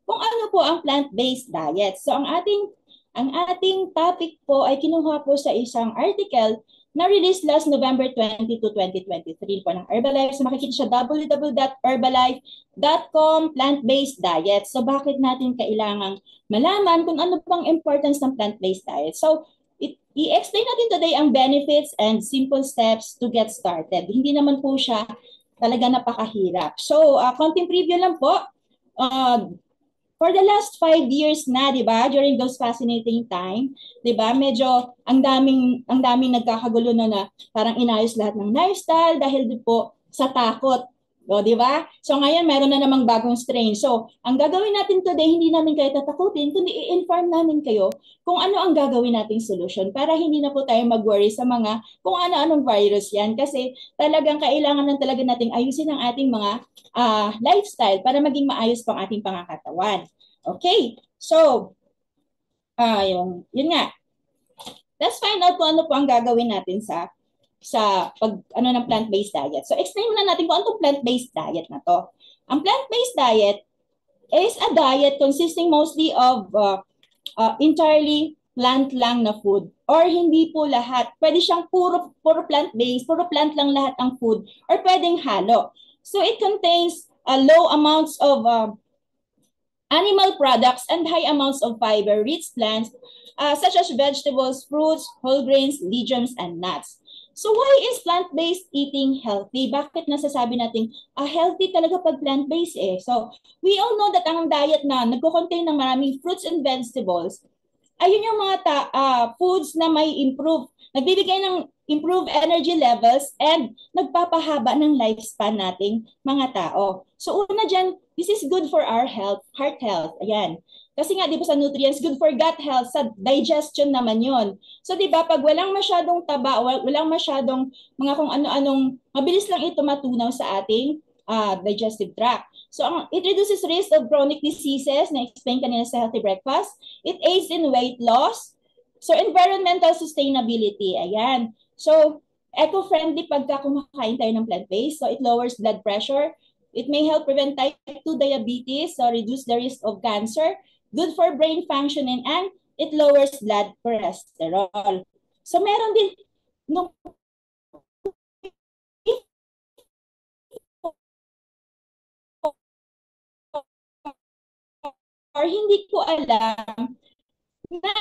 kung ano po ang plant-based diet. So ang ating topic po ay kinuha po sa isang article na released last November 22, 2023 po ng Herbalife. So makikita siya www.herbalife.com plant-based diet. So bakit natin kailangang malaman kung ano pang importance ng plant-based diet? So i-explain natin today ang benefits and simple steps to get started. Hindi naman po siya talaga napakahirap. So konting preview lang po. For the last 5 years na, 'di ba? During those fascinating time, 'di ba? Medyo ang daming nagkakagulo na parang inayos lahat ng lifestyle dahil po sa takot. O, 'di ba? So ngayon meron na namang bagong strain. So, ang gagawin natin today, hindi namin kayo tatakutin, kundi i-inform namin kayo kung ano ang gagawin nating solution para hindi na po tayo mag-worry sa mga kung ano-anong virus 'yan kasi talagang kailangan lang talaga nating ayusin ang ating mga lifestyle para maging maayos pang ating pangakatawan. Okay, so, yun nga. Let's find out kung ano po ang gagawin natin sa ano ng plant-based diet. So, explain muna natin kung anong plant-based diet na to. Ang plant-based diet is a diet consisting mostly of entirely plant lang na food or hindi po lahat. Pwede siyang puro plant-based, puro plant lang lahat ang food or pwedeng halo. So it contains low amounts of animal products and high amounts of fiber-rich plants such as vegetables, fruits, whole grains, legumes, and nuts. So why is plant-based eating healthy? Bakit nasasabi natin healthy talaga pag plant-based eh? So we all know that ang diet na nagko-contain ng maraming fruits and vegetables, ayun yung mga foods na may nagbibigay ng improved energy levels and nagpapahaba ng lifespan nating mga tao. So una dyan, this is good for our health, heart health. Ayan. Kasi nga, di ba sa nutrients, good for gut health, sa digestion naman yon. So di ba, pag walang masyadong taba, walang masyadong mga kung ano-anong, mabilis lang ito matunaw sa ating digestive tract. So it reduces risk of chronic diseases, na-explain kanina sa Healthy Breakfast. It aids in weight loss. So environmental sustainability, ayan. So eco-friendly pagka kumakain tayo ng plant-based. So it lowers blood pressure. It may help prevent type 2 diabetes, so reduce the risk of cancer. Good for brain functioning, and it lowers blood cholesterol. So meron din nung or hindi ko alam na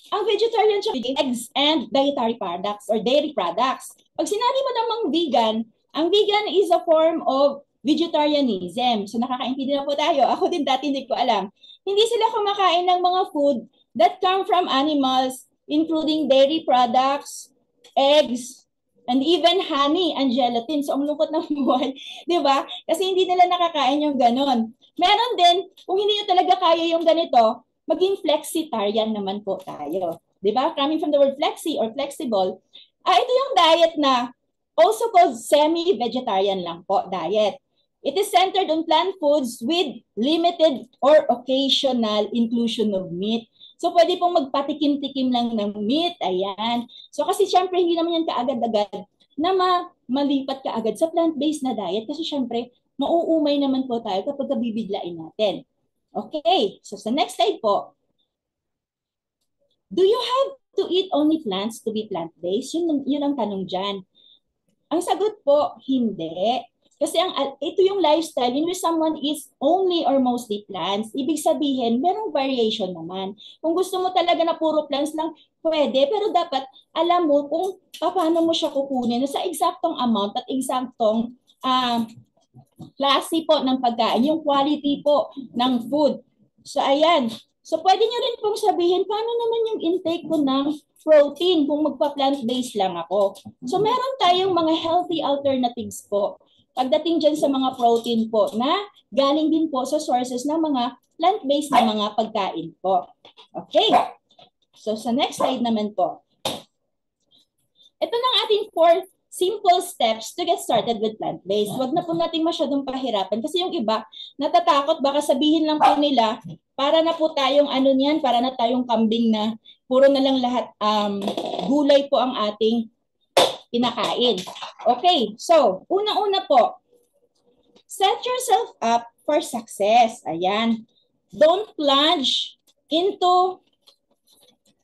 ang vegetarian siya eggs and dietary products or dairy products. Pag sinabi mo namang vegan, ang vegan is a form of vegetarianism. So nakakaintindi na po tayo. Ako din dati hindi ko alam. Hindi sila kumakain ng mga food that come from animals, including dairy products, eggs, and even honey and gelatin. So ang lungkot ng buhay, di ba? Kasi hindi nila nakakain yung ganon. Meron din, kung hindi nyo talaga kaya yung ganito, maging flexitarian naman po tayo. Di ba? Coming from the word flexi or flexible, ito yung diet na also called semi-vegetarian lang po diet. It is centered on plant foods with limited or occasional inclusion of meat. So pwede pong magpatikim-tikim lang ng meat, ayan. So kasi syempre hindi naman yan kaagad-agad na malipat kaagad sa plant-based na diet kasi syempre mauumay naman po tayo kapag bibiglain natin. Okay, so sa next slide po. Do you have to eat only plants to be plant-based? Yun ang tanong dyan. Ang sagot po, hindi. Kasi ito yung lifestyle in which someone eats only or mostly plants. Ibig sabihin, merong variation naman. Kung gusto mo talaga na puro plants lang, pwede. Pero dapat alam mo kung paano mo siya kukunin sa eksaktong amount at eksaktong klase po ng pagkain, yung quality po ng food. So ayan. So pwede nyo rin pong sabihin, paano naman yung intake ko ng protein kung magpa-plant-based lang ako. So meron tayong mga healthy alternatives po. Pagdating dyan sa mga protein po na galing din po sa sources ng mga plant-based na mga pagkain po. Okay. So sa next slide naman po. Ito na ang ating 4 simple steps to get started with plant-based. Huwag na po natin masyadong pahirapan kasi yung iba natatakot baka sabihin lang po nila para na po tayong ano niyan, para na tayong kambing na puro na lang lahat gulay po ang ating kinakain. Okay, so una-una po, set yourself up for success. Ayan. Don't plunge into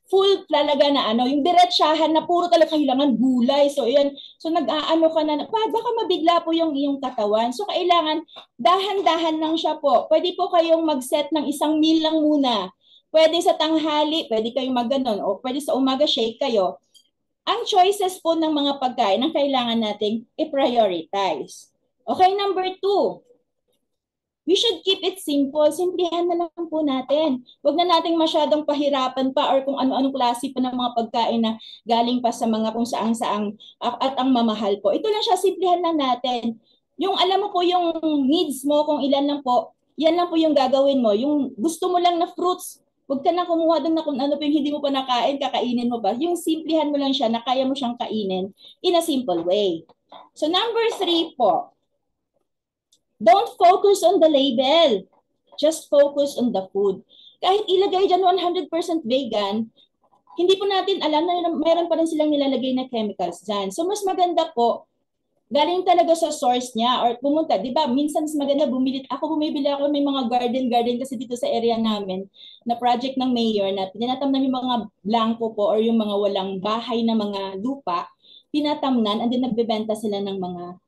full talaga na yung diretsahan na puro talaga kailangan gulay. So, yan. So, nag-aano ka na, baka mabigla po yung iyong katawan. So, kailangan, dahan-dahan lang siya po. Pwede po kayong mag-set ng isang meal lang muna. Pwede sa tanghali, pwede kayong mag-ganon, o pwede sa umaga shake kayo. Ang choices po ng mga pagkain ang kailangan nating i-prioritize. Okay, number 2. We should keep it simple. Simplihan na lang po natin. Huwag na nating masyadong pahirapan pa or kung ano-anong klase pa ng mga pagkain na galing pa sa mga kung saang-saang at ang mamahal po. Ito lang siya, simplihan lang natin. Yung alam mo po yung needs mo, kung ilan lang po, yan lang po yung gagawin mo. Yung gusto mo lang na fruits, huwag ka na kumuha doon na kung ano pa yung hindi mo pa nakain, kakainin mo ba. Yung simplihan mo lang siya na kaya mo siyang kainin in a simple way. So number 3 po, don't focus on the label. Just focus on the food. Kahit ilagay dyan 100% vegan, hindi po natin alam na meron pa rin silang nilalagay na chemicals dyan. So mas maganda po, galing talaga sa source niya or pumunta. Di ba, minsan mas maganda bumili. Bumibili ako, may mga garden kasi dito sa area namin na project ng mayor na tinatamnan yung mga blanco po or yung mga walang bahay na mga lupa, tinatamnan and then nagbebenta sila ng mga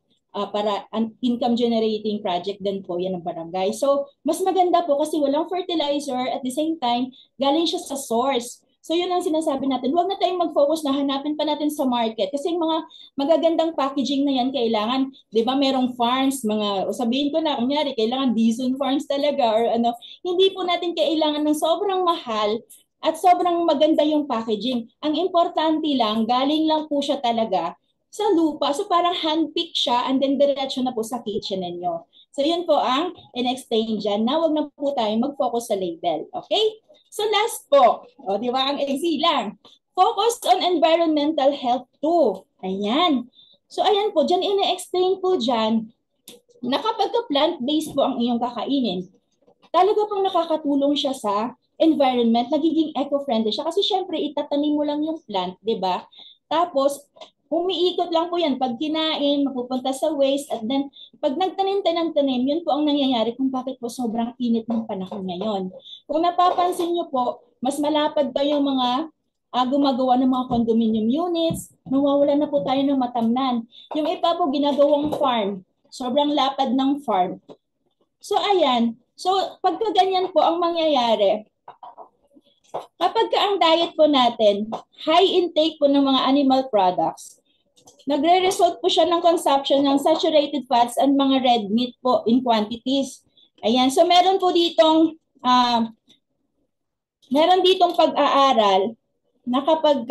para income generating project din po yan ng barangay. So, mas maganda po kasi walang fertilizer at the same time, galing siya sa source. So, yun ang sinasabi natin. Huwag na tayong mag-focus na hanapin pa natin sa market kasi yung mga magagandang packaging na yan kailangan, di ba, merong farms, sabihin ko na, kunyari, kailangan Bison Farms talaga or ano, hindi po natin kailangan ng sobrang mahal at sobrang maganda yung packaging. Ang importante lang, galing lang po siya talaga sa lupa. So parang handpick siya and then diretso na po sa kitchen ninyo. So yun po ang in-explain dyan na wag na po tayo mag-focus sa label. Okay? So last po, di ba ang easy lang. Focus on environmental health too. Ayan. So ayan po, dyan in-explain po dyan na kapag plant-based po ang iyong kakainin, talaga pong nakakatulong siya sa environment, nagiging eco-friendly siya. Kasi syempre, itatanim mo lang yung plant, di ba? Tapos, umiikot lang po yan. Pag kinain, mapupunta sa waste, at then, pag nagtanim tayo ng tanim, yun po ang nangyayari kung bakit po sobrang init ng panahon ngayon. Kung napapansin nyo po, mas malapad pa yung mga gumagawa ng mga condominium units, nawawala na po tayo ng matamnan. Yung iba po, ginagawang farm. Sobrang lapad ng farm. So, ayan. So, pagka ganyan po ang mangyayari, kapag ang diet po natin, high intake po ng mga animal products, nagre-result po siya ng consumption ng saturated fats and mga red meat po in quantities. Ayan, so meron ditong pag-aaral na kapag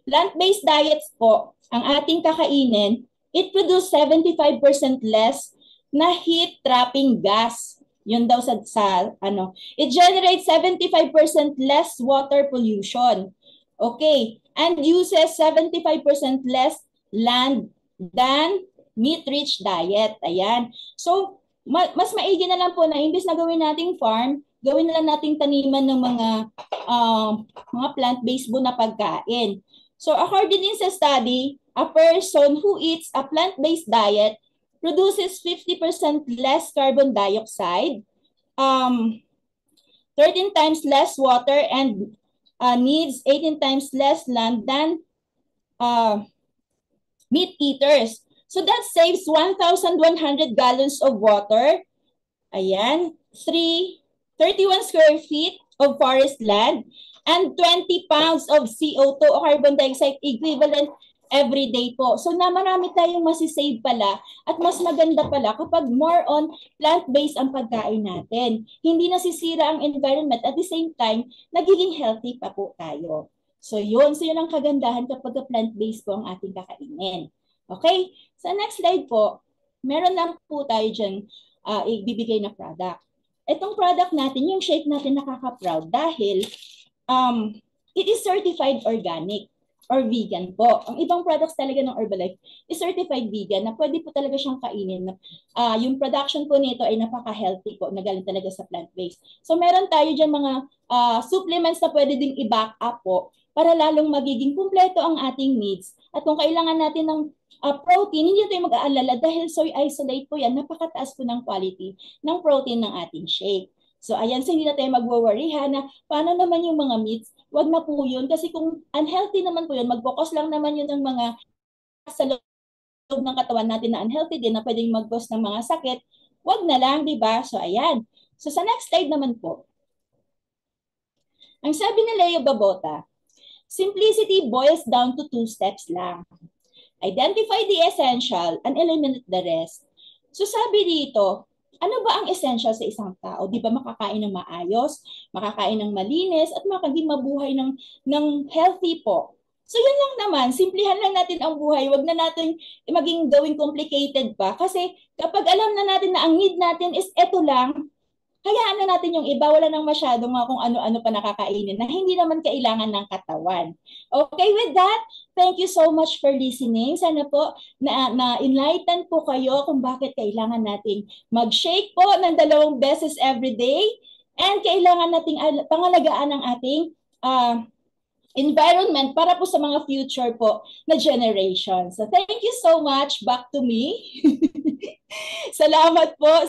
plant-based diets po ang ating kakainin, it produces 75% less na heat trapping gas. Yun daw it generates 75% less water pollution. Okay, and uses 75% less land than meat-rich diet. Ayan. So, mas maigi na lang po na imbes na gawin nating farm, gawin na lang nating taniman ng mga plant-based po na pagkain. So, according din sa study, a person who eats a plant-based diet produces 50% less carbon dioxide, 13 times less water, and needs 18 times less land than meat eaters. So that saves 1,100 gallons of water. Ayan. 31 square feet of forest land and 20 pounds of CO2 o carbon dioxide equivalent every day po. So na marami tayong masisave pala at mas maganda pala kapag more on plant-based ang pagkain natin. Hindi nasisira ang environment at the same time, nagiging healthy pa po tayo. So yun ang kagandahan kapag plant-based po ang ating kakainin. Okay? Sa next slide po, meron lang po tayo dyan ibibigay na product. Itong product natin, yung shake natin nakaka-proud dahil it is certified organic or vegan po. Ang ibang products talaga ng Herbalife is certified vegan na pwede po talaga siyang kainin. Yung production po nito ay napaka-healthy po, nagaling talaga sa plant-based. So meron tayo dyan mga supplements na pwede ding i-back up po para lalong magiging kumpleto ang ating needs. At kung kailangan natin ng protein, hindi tayo mag-aalala dahil soy isolate po yan, napakataas po ng quality ng protein ng ating shake. So ayan, so hindi na tayo mag-worry ha na paano naman yung mga meats, wag na po yun kasi kung unhealthy naman po yun, mag-focus lang naman yun ng mga sa loob ng katawan natin na unhealthy din na pwedeng mag-cause ng mga sakit, wag na lang, di ba? So ayan. So sa next slide naman po, ang sabi ni Leo Babota, simplicity boils down to 2 steps lang. Identify the essential and eliminate the rest. So sabi dito, ano ba ang essential sa isang tao? Di ba makakain ng maayos, makakain ng malinis, at makaging mabuhay ng healthy po. So yun lang naman, simplihan lang natin ang buhay. Huwag na natin maging gawing complicated pa. Kasi kapag alam na natin na ang need natin is eto lang, hayaan na natin yung iba, wala nang masyadong kung ano-ano pa nakakainin na hindi naman kailangan ng katawan. Okay, with that, thank you so much for listening. Sana po na-enlighten po kayo kung bakit kailangan nating mag-shake po ng 2 beses every day and kailangan nating pangalagaan ang ating environment para po sa mga future po na generation. So thank you so much. Back to me. Salamat po.